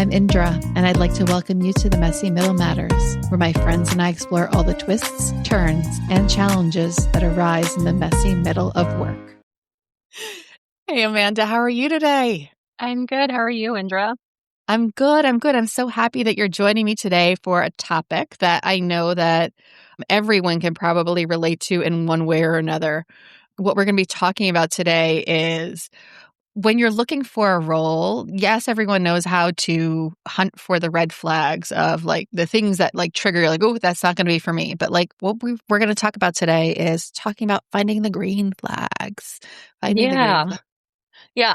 I'm Indra, and I'd like to welcome you to the Messy Middle Matters, where my friends and I explore all the twists, turns, and challenges that arise in the messy middle of work. Hey, Amanda, how are you today? I'm good. How are you, Indra? I'm good. I'm so happy that you're joining me today for a topic that I know that everyone can probably relate to in one way or another. What we're going to be talking about today is when you're looking for a role, yes, everyone knows how to hunt for the red flags of like the things that like trigger, you're like, oh, that's not going to be for me. But like what we're going to talk about today is talking about finding the green flags. Yeah,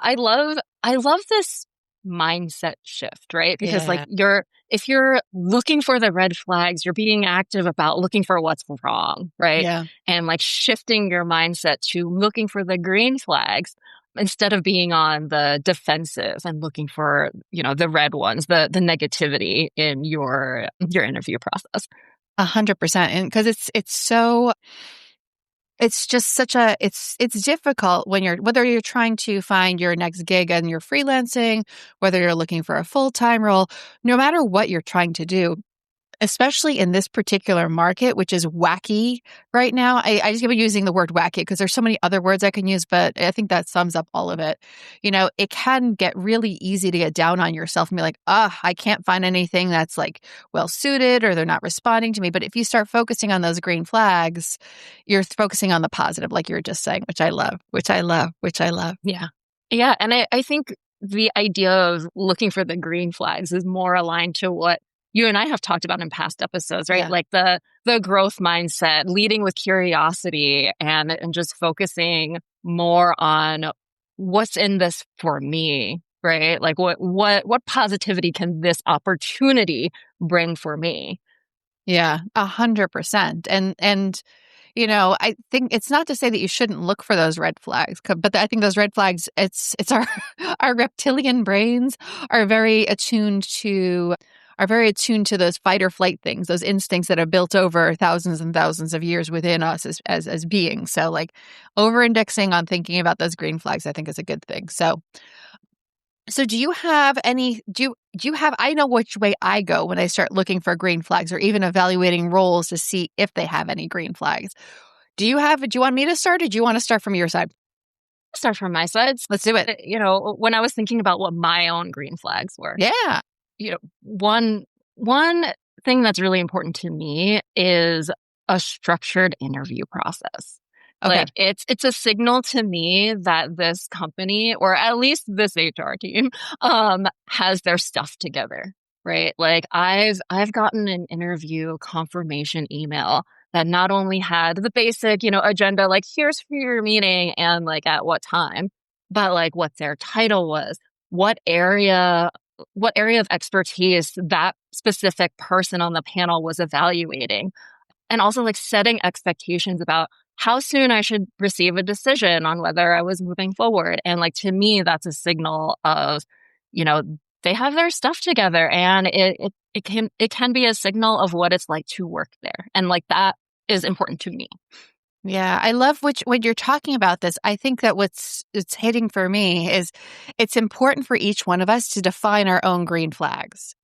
I love this mindset shift, right? Because Yeah. if you're looking for the red flags, you're being active about looking for what's wrong, right? Yeah. And like shifting your mindset to looking for the green flags instead of being on the defensive and looking for, the red ones, the negativity in your interview process. 100%. And because it's just it's difficult when whether you're trying to find your next gig and you're freelancing, whether you're looking for a full-time role, no matter what you're trying to do, especially in this particular market, which is wacky right now. I just keep using the word wacky because there's so many other words I can use, but I think that sums up all of it. It can get really easy to get down on yourself and be like, I can't find anything that's like well suited or they're not responding to me. But if you start focusing on those green flags, you're focusing on the positive, like you were just saying, which I love. Yeah. Yeah. And I think the idea of looking for the green flags is more aligned to what you and I have talked about in past episodes, right? Yeah. Like the growth mindset, leading with curiosity and just focusing more on what's in this for me, right? Like what positivity can this opportunity bring for me? Yeah, 100%. And I think it's not to say that you shouldn't look for those red flags, but I think those red flags, it's our reptilian brains are very attuned to those fight or flight things, those instincts that are built over thousands and thousands of years within us as beings. So like over-indexing on thinking about those green flags, I think is a good thing. So do you have I know which way I go when I start looking for green flags or even evaluating roles to see if they have any green flags. Do you want me to start or do you want to start from your side? Start from my side. Let's do it. When I was thinking about what my own green flags were. Yeah. One thing that's really important to me is a structured interview process. Okay. Like it's a signal to me that this company, or at least this HR team, has their stuff together, right? Like I've gotten an interview confirmation email that not only had the basic, agenda, like here's for your meeting and like at what time, but like what their title was, what area of expertise that specific person on the panel was evaluating, and also like setting expectations about how soon I should receive a decision on whether I was moving forward. And like, to me, that's a signal of, they have their stuff together, and it can be a signal of what it's like to work there. And like, that is important to me. Yeah, I love when you're talking about this. I think that it's hitting for me is it's important for each one of us to define our own green flags.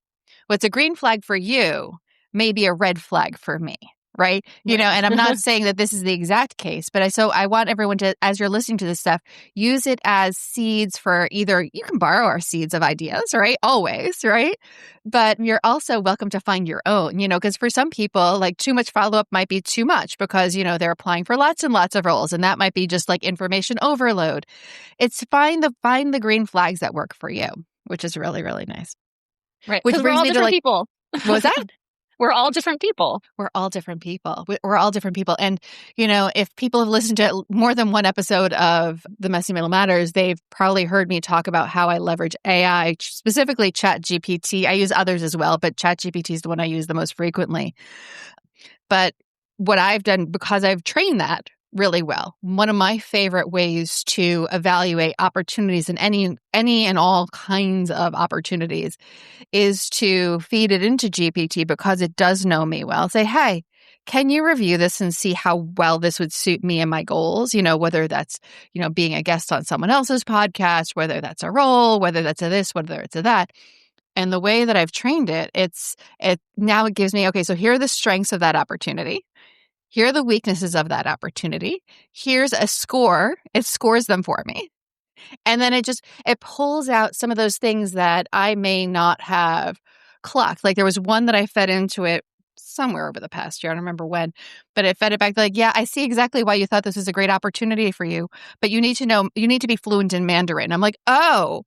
What's a green flag for you may be a red flag for me. Right. Right. And I'm not saying that this is the exact case, but I want everyone to, as you're listening to this stuff, use it as seeds for either you can borrow our seeds of ideas, right? Always, right? But you're also welcome to find your own, because for some people, like too much follow-up might be too much because, they're applying for lots and lots of roles. And that might be just like information overload. It's find the green flags that work for you, which is really, really nice. Right. Which Because we're all different people. What was that? We're all different people. We're all different people. We're all different people. And, if people have listened to more than one episode of The Messy Middle Matters, they've probably heard me talk about how I leverage AI, specifically ChatGPT. I use others as well, but ChatGPT is the one I use the most frequently. But what I've done, because I've trained that really well, one of my favorite ways to evaluate opportunities in any and all kinds of opportunities is to feed it into GPT because it does know me well. Say, hey, can you review this and see how well this would suit me and my goals? Whether that's, being a guest on someone else's podcast, whether that's a role, whether that's a this, whether it's a that. And the way that I've trained it, it now it gives me, okay, so here are the strengths of that opportunity. Here are the weaknesses of that opportunity. Here's a score. It scores them for me. And then it pulls out some of those things that I may not have clocked. Like there was one that I fed into it somewhere over the past year. I don't remember when, but it fed it back like, yeah, I see exactly why you thought this was a great opportunity for you, but you need to be fluent in Mandarin. I'm like, oh,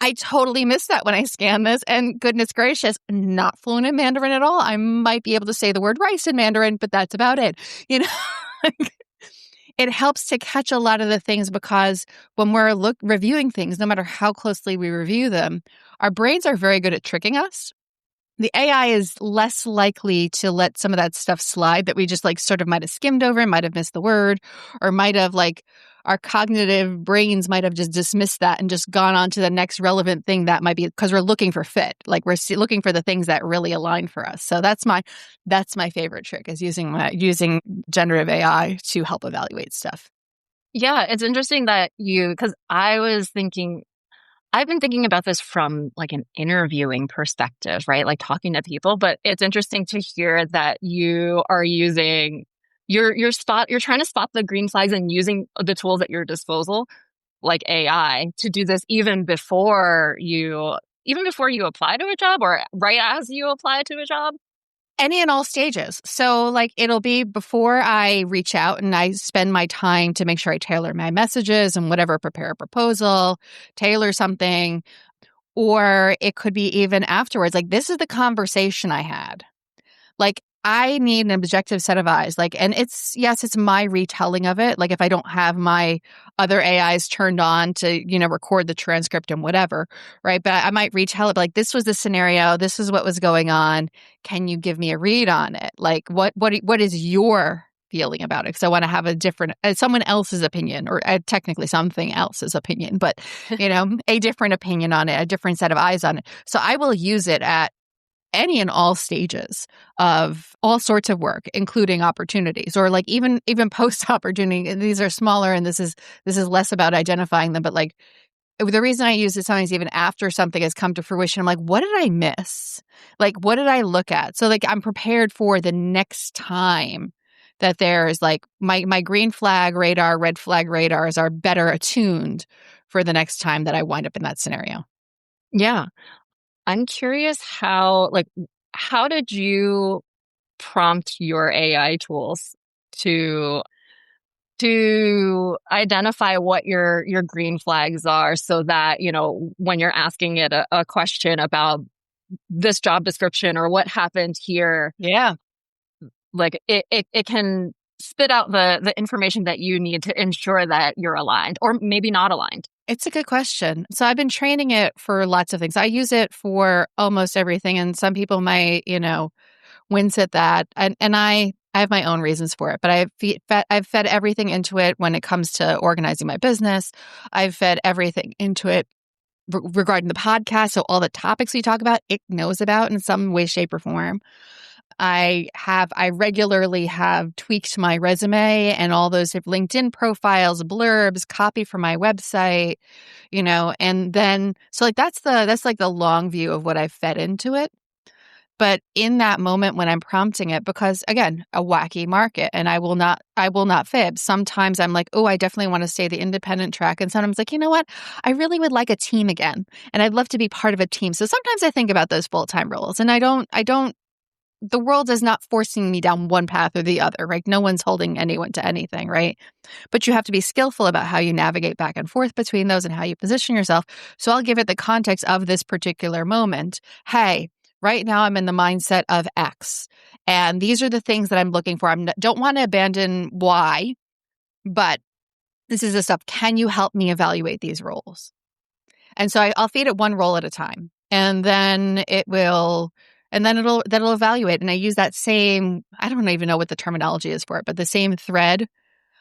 I totally missed that when I scanned this. And goodness gracious, not fluent in Mandarin at all. I might be able to say the word rice in Mandarin, but that's about it. You know, it helps to catch a lot of the things because when we're reviewing things, no matter how closely we review them, our brains are very good at tricking us. The AI is less likely to let some of that stuff slide that we just like sort of might have skimmed over, might have missed the word, or might have like our cognitive brains might have just dismissed that and just gone on to the next relevant thing that might be because we're looking for fit. Like we're looking for the things that really align for us. So that's my favorite trick is using generative AI to help evaluate stuff. Yeah, it's interesting that because I've been thinking about this from like an interviewing perspective, right? Like talking to people, but it's interesting to hear that you are using you're trying to spot the green flags and using the tools at your disposal, like AI, to do this even before you apply to a job or right as you apply to a job. Any and all stages. So, like, it'll be before I reach out and I spend my time to make sure I tailor my messages and whatever, prepare a proposal, tailor something, or it could be even afterwards. Like, this is the conversation I had. Like, I need an objective set of eyes. Like, and it's my retelling of it. Like, if I don't have my other AIs turned on to, record the transcript and whatever, right? But I might retell it like, this was the scenario. This is what was going on. Can you give me a read on it? Like, what is your feeling about it? Because I want to have a different, someone else's opinion, or technically something else's opinion, but, a different opinion on it, a different set of eyes on it. So I will use it at any and all stages of all sorts of work, including opportunities, or like even post opportunity. And these are smaller, and this is less about identifying them. But like the reason I use it sometimes even after something has come to fruition, I'm like, what did I miss? Like, what did I look at? So like I'm prepared for the next time that there's like my green flag radar, red flag radars are better attuned for the next time that I wind up in that scenario. Yeah. I'm curious how did you prompt your AI tools to identify what your green flags are so that, when you're asking it a question about this job description or what happened here, Yeah. like it can spit out the information that you need to ensure that you're aligned or maybe not aligned. It's a good question. So I've been training it for lots of things. I use it for almost everything, and some people might, wince at that. And I have my own reasons for it, but I've fed everything into it when it comes to organizing my business. I've fed everything into it regarding the podcast. So all the topics we talk about, it knows about in some way, shape, or form. I regularly have tweaked my resume and all those LinkedIn profiles, blurbs, copy for my website, and then, so like that's like the long view of what I've fed into it. But in that moment when I'm prompting it, because again, a wacky market, and I will not fib. Sometimes I'm like, oh, I definitely want to stay the independent track. And sometimes like, you know what? I really would like a team again. And I'd love to be part of a team. So sometimes I think about those full-time roles, and I don't, the world is not forcing me down one path or the other, right? No one's holding anyone to anything, right? But you have to be skillful about how you navigate back and forth between those and how you position yourself. So I'll give it the context of this particular moment. Hey, right now I'm in the mindset of X, and these are the things that I'm looking for. Don't want to abandon Y, but this is the stuff. Can you help me evaluate these roles? And so I'll feed it one role at a time, and then it'll evaluate. And I use that same, I don't even know what the terminology is for it, but the same thread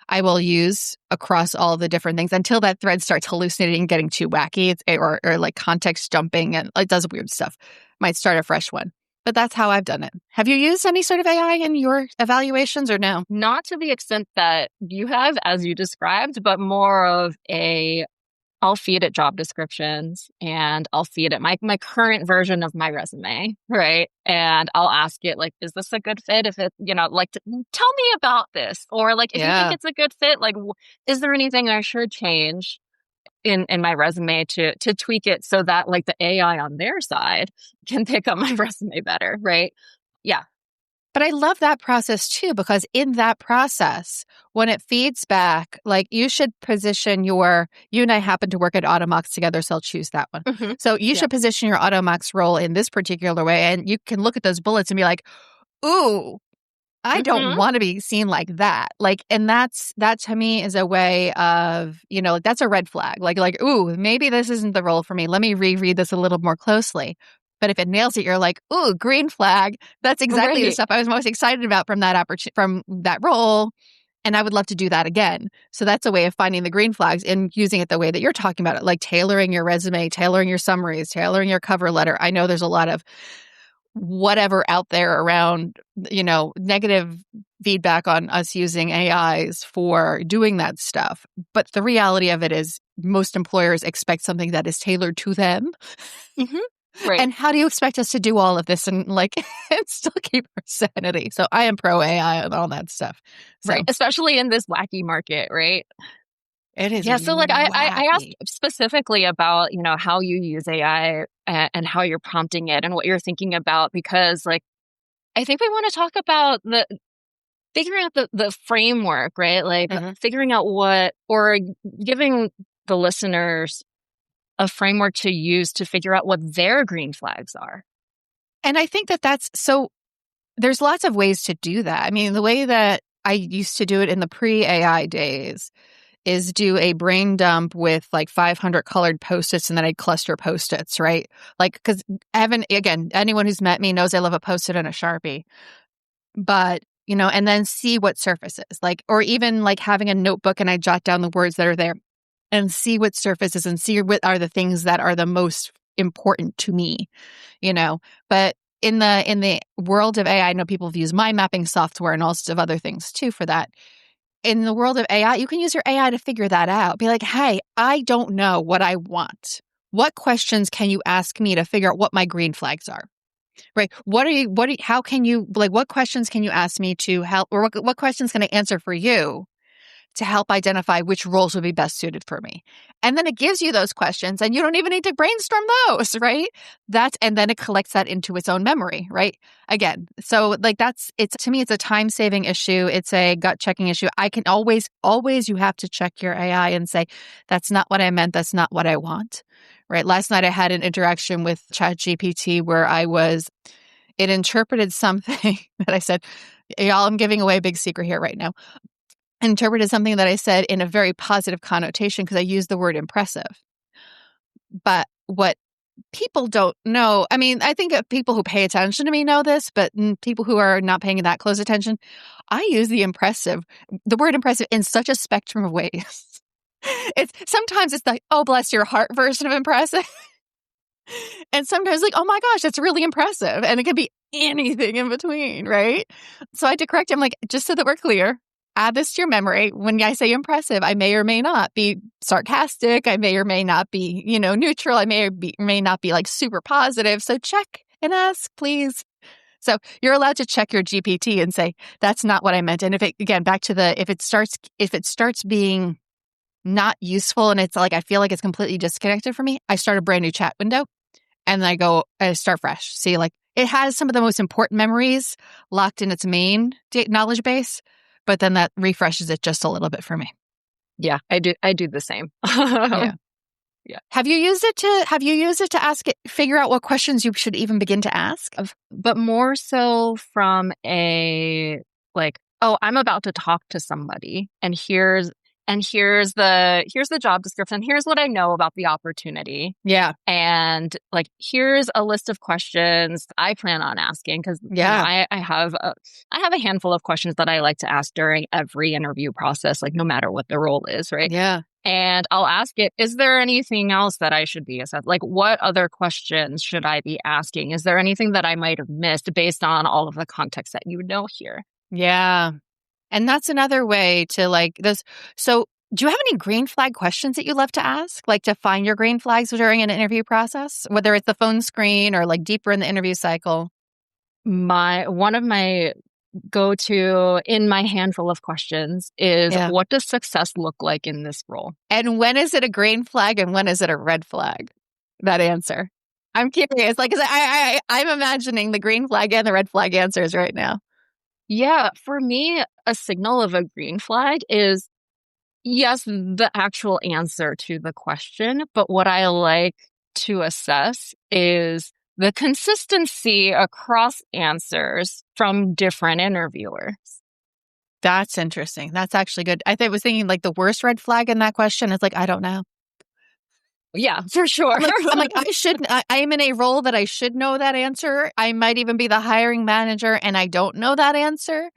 I will use across all the different things until that thread starts hallucinating and getting too wacky, or like context jumping, and it does weird stuff. Might start a fresh one. But that's how I've done it. Have you used any sort of AI in your evaluations or no? Not to the extent that you have, as you described, but more of I'll feed it job descriptions and I'll feed it my current version of my resume, right? And I'll ask it like, is this a good fit? If it, like tell me about this. Or like, if you think Yeah. it's a good fit, like, is there anything I should change in my resume to tweak it so that like the AI on their side can pick up my resume better, right? Yeah. But I love that process too, because in that process, when it feeds back, like you should position you and I happen to work at Automox together, so I'll choose that one. Hmm. So you Yeah. should position your Automox role in this particular way. And you can look at those bullets and be like, ooh, I don't Hmm. want to be seen like that. Like, and that to me is a way of, that's a red flag. Like, ooh, maybe this isn't the role for me. Let me reread this a little more closely. But if it nails it, you're like, ooh, green flag. That's exactly the Right. stuff I was most excited about from that from that role. And I would love to do that again. So that's a way of finding the green flags and using it the way that you're talking about it, like tailoring your resume, tailoring your summaries, tailoring your cover letter. I know there's a lot of whatever out there around, negative feedback on us using AIs for doing that stuff. But the reality of it is most employers expect something that is tailored to them. Hmm. Right. And how do you expect us to do all of this and and still keep our sanity? So I am pro AI and all that stuff. Right. So Especially in this wacky market, right? it is Yeah. So like I asked wacky. specifically about, how you use AI and how you're prompting it and what you're thinking about, because like I think we want to talk about the figuring out the framework, right? Like Mhm. figuring out what, or giving the listeners a framework to use to figure out what their green flags are. And I think that's so there's lots of ways to do that. I mean, the way that I used to do it in the pre-AI days is do a brain dump with like 500 colored Post-its and then I'd cluster Post-its, right? Like, because again, anyone who's met me knows I love a Post-it and a Sharpie. But, and then see what surfaces, like, or even like having a notebook and I jot down the words that are there and see what surfaces and see what are the things that are the most important to me, you know. But in the world of AI, I know people have used mind mapping software and all sorts of other things too for that. In the world of AI, you can use your AI to figure that out. Be like, hey, I don't know what I want. What questions can you ask me to figure out what my green flags are? Right. How can you, like, what questions can you ask me to help, or what questions can I answer for you to help identify which roles would be best suited for me? And then it gives you those questions and you don't even need to brainstorm those, right? And then it collects that into its own memory, right? Again, so like to me, it's a time saving issue. It's a gut checking issue. I can always, you have to check your AI and say, that's not what I meant. That's not what I want. Right. Last night I had an interaction with ChatGPT where it interpreted something that I said, y'all, I'm giving away a big secret here right now. Interpreted something that I said in a very positive connotation because I used the word impressive. But what people don't know, I mean, I think people who pay attention to me know this, but people who are not paying that close attention, I use the word impressive in such a spectrum of ways. Sometimes it's like, oh, bless your heart version of impressive. And sometimes like, oh my gosh, that's really impressive. And it could be anything in between, right? So I had to correct him, like, just so that we're clear, add this to your memory. When I say impressive, I may or may not be sarcastic. I may or may not be, neutral. I may not be like super positive. So check and ask, please. So you're allowed to check your GPT and say, that's not what I meant. And if it starts being not useful and it's like, I feel like it's completely disconnected from me, I start a brand new chat window. And I start fresh. See, like it has some of the most important memories locked in its main knowledge base, but then that refreshes it just a little bit for me. Yeah, I do the same. Yeah. Yeah. Have you used it to ask it, figure out what questions you should even begin to ask? But more so from a like, oh, I'm about to talk to somebody here's the job description. Here's what I know about the opportunity. Yeah. And like, here's a list of questions I plan on asking because Yeah. I have a handful of questions that I like to ask during every interview process, like no matter what the role is, right? Yeah. And I'll ask it, is there anything else that I should be assessed? Like, what other questions should I be asking? Is there anything that I might have missed based on all of the context that you know here? Yeah. And that's another way to like this. So Do you have any green flag questions that you love to ask, like to find your green flags during an interview process, whether it's the phone screen or like deeper in the interview cycle? One of my go-to in my handful of questions is, Yeah. what does success look like in this role? And when is it a green flag and when is it a red flag? That answer. I'm curious, like, 'cause I'm imagining the green flag and the red flag answers right now. Yeah, for me, a signal of a green flag is, yes, the actual answer to the question, but what I like to assess is the consistency across answers from different interviewers. That's interesting. That's actually good. Was thinking like the worst red flag in that question is like, I don't know. Yeah, for sure. I'm like, I am in a role that I should know that answer. I might even be the hiring manager and I don't know that answer.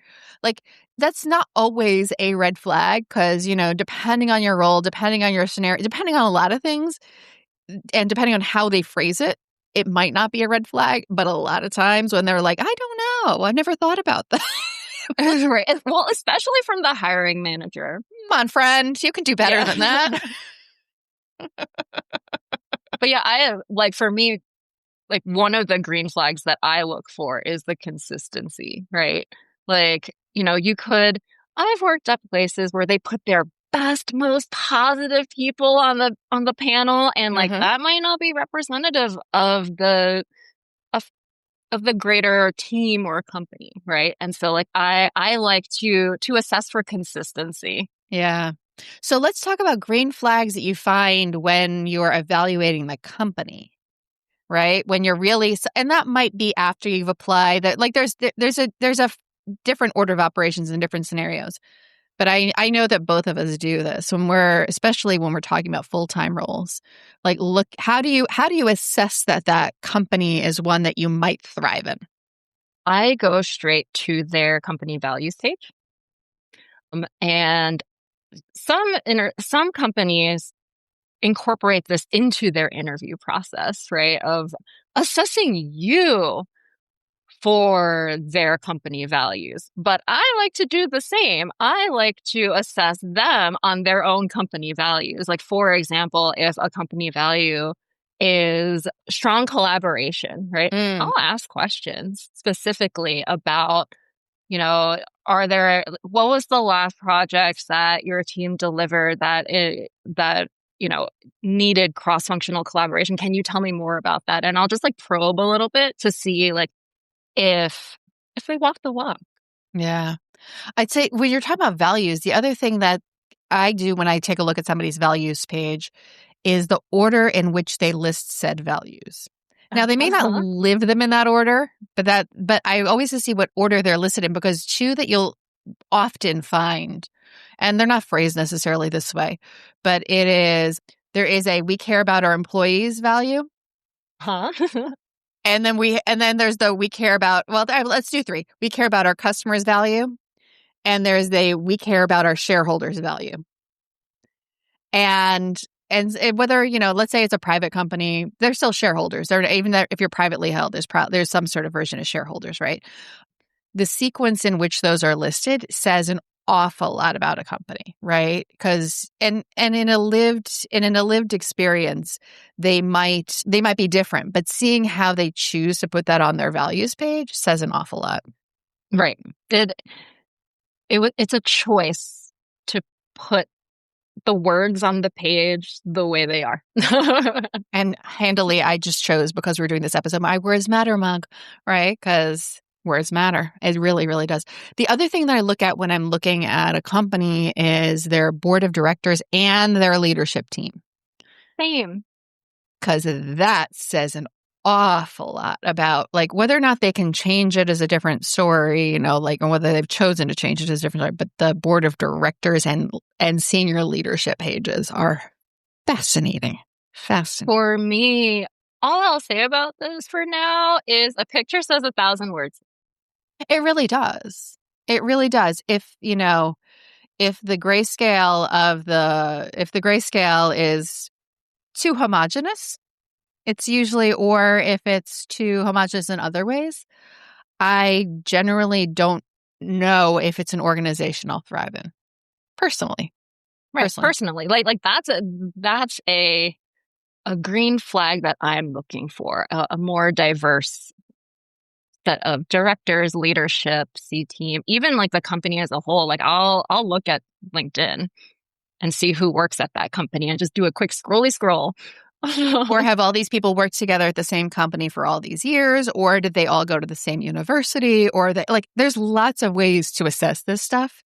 Like, that's not always a red flag because, depending on your role, depending on your scenario, depending on a lot of things, and depending on how they phrase it, it might not be a red flag. But a lot of times when they're like, I don't know, I've never thought about that. Right. Well, especially from the hiring manager. Come on, friend, you can do better than that. But yeah, for me, like one of the green flags that I look for is the consistency, right? Like, I've worked at places where they put their best, most positive people on the panel, and like Mhm. that might not be representative of of the greater team or company, right? And so like I like to assess for consistency. Yeah. So let's talk about green flags that you find when you're evaluating the company, right? When you're really, and that might be after you've applied. That like there's a different order of operations in different scenarios. But I know that both of us do this especially when we're talking about full-time roles. Like, look, how do you assess that company is one that you might thrive in? I go straight to their company values page. And some companies incorporate this into their interview process, right? Of assessing you for their company values. But I like to do the same. I like to assess them on their own company values. Like, for example, if a company value is strong collaboration, right? I'll Mm, ask questions specifically about, what was the last project that your team delivered that needed cross-functional collaboration? Can you tell me more about that? And I'll just like probe a little bit to see like if they walk the walk. yeah. I'd say when you're talking about values, the other thing that I do when I take a look at somebody's values page is the order in which they list said values. Now, they may not Uh-huh. live them in that order, but I always see what order they're listed in because two that you'll often find, and they're not phrased necessarily this way, but there is a we care about our employees value. Huh? And then there's the we care about, well, let's do three. We care about our customers value. And there's the we care about our shareholders value. And whether, let's say it's a private company, they're still shareholders. They're even if you're privately held, there's some sort of version of shareholders, right? The sequence in which those are listed says an awful lot about a company, right? Because and in a lived experience, they might be different, but seeing how they choose to put that on their values page says an awful lot. Right. It's a choice to put the words on the page the way they are. And handily, I just chose because we're doing this episode, my words matter mug, right? Because words matter. It really, really does. The other thing that I look at when I'm looking at a company is their board of directors and their leadership team, Same. because that says an awful lot about like whether or not they can change it is a different story, like, or whether they've chosen to change it is a different story. But the board of directors and senior leadership pages are fascinating. Fascinating. For me, all I'll say about this for now is a picture says 1,000 words. It really does. It really does. If the grayscale is too homogenous, it's usually, or if it's too homogenous in other ways, I generally don't know if it's an organization I'll thrive in, personally. Right. Personally, like that's a green flag that I'm looking for, a more diverse set of directors, leadership, C team, even like the company as a whole. Like I'll look at LinkedIn and see who works at that company and just do a quick scrolly scroll. Or have all these people worked together at the same company for all these years? Or did they all go to the same university? Or there's lots of ways to assess this stuff.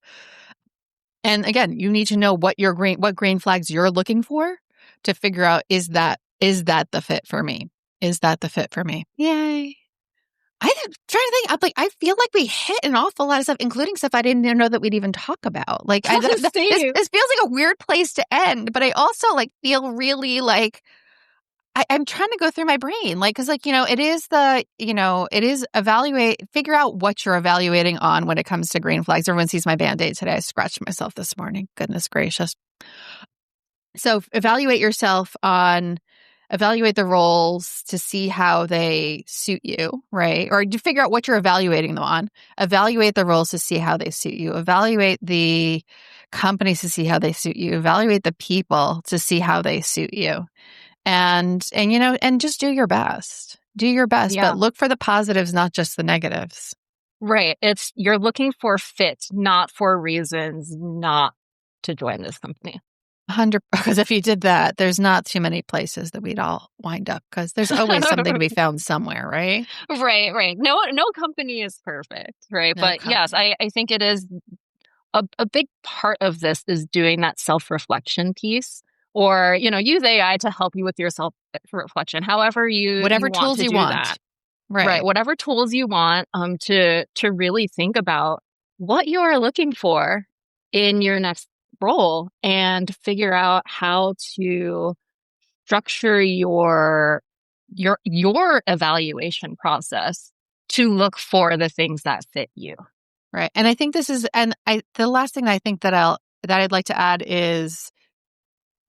And again, you need to know what green flags you're looking for to figure out, is that the fit for me? Is that the fit for me? Yay. I'm trying to think. I feel like we hit an awful lot of stuff, including stuff I didn't even know that we'd even talk about. Like, this feels like a weird place to end, but I also feel really I'm trying to go through my brain, because it is figure out what you're evaluating on when it comes to green flags. Everyone sees my Band-Aid today. I scratched myself this morning. Goodness gracious. So evaluate the roles to see how they suit you, right? Or you figure out what you're evaluating them on. Evaluate the roles to see how they suit you. Evaluate the companies to see how they suit you. Evaluate the people to see how they suit you. And just do your best. Do your best, but look for the positives, not just the negatives. Right. You're looking for fit, not for reasons not to join this company. 100, because if you did that, there's not too many places that we'd all wind up, because there's always something to be found somewhere, right? Right. No company is perfect, right? But yes, I think it is a big part of this is doing that self-reflection piece, or use AI to help you with your self-reflection. However whatever tools you want. That. Right. Whatever tools you want to really think about what you are looking for in your next role, and figure out how to structure your evaluation process to look for the things that fit you. Right. And I think the last thing I think that I'd like to add is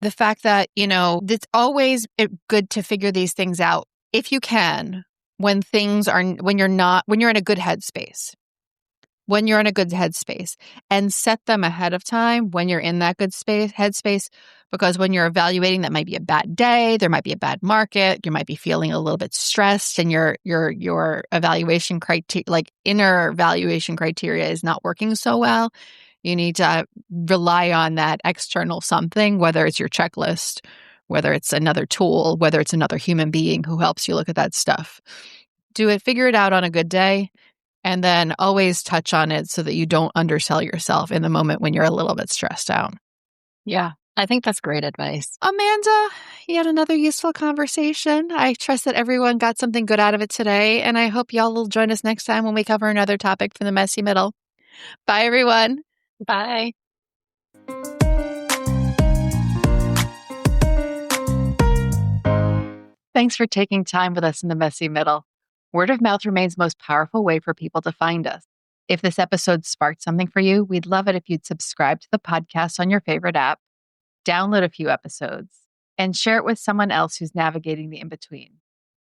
the fact that, it's always good to figure these things out if you can when you're in a good headspace. When you're in a good headspace, and set them ahead of time when you're in that good headspace, because when you're evaluating, that might be a bad day, there might be a bad market, you might be feeling a little bit stressed, and your evaluation criteria, inner evaluation criteria, is not working so well. You need to rely on that external something, whether it's your checklist, whether it's another tool, whether it's another human being who helps you look at that stuff. Figure it out on a good day. And then always touch on it so that you don't undersell yourself in the moment when you're a little bit stressed out. Yeah, I think that's great advice. Amanda, yet another useful conversation. I trust that everyone got something good out of it today, and I hope y'all will join us next time when we cover another topic from the messy middle. Bye, everyone. Bye. Thanks for taking time with us in the messy middle. Word of mouth remains the most powerful way for people to find us. If this episode sparked something for you, we'd love it if you'd subscribe to the podcast on your favorite app, download a few episodes, and share it with someone else who's navigating the in-between.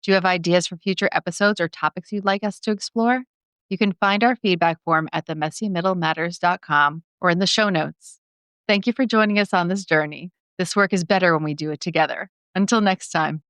Do you have ideas for future episodes or topics you'd like us to explore? You can find our feedback form at themessymiddlematters.com or in the show notes. Thank you for joining us on this journey. This work is better when we do it together. Until next time.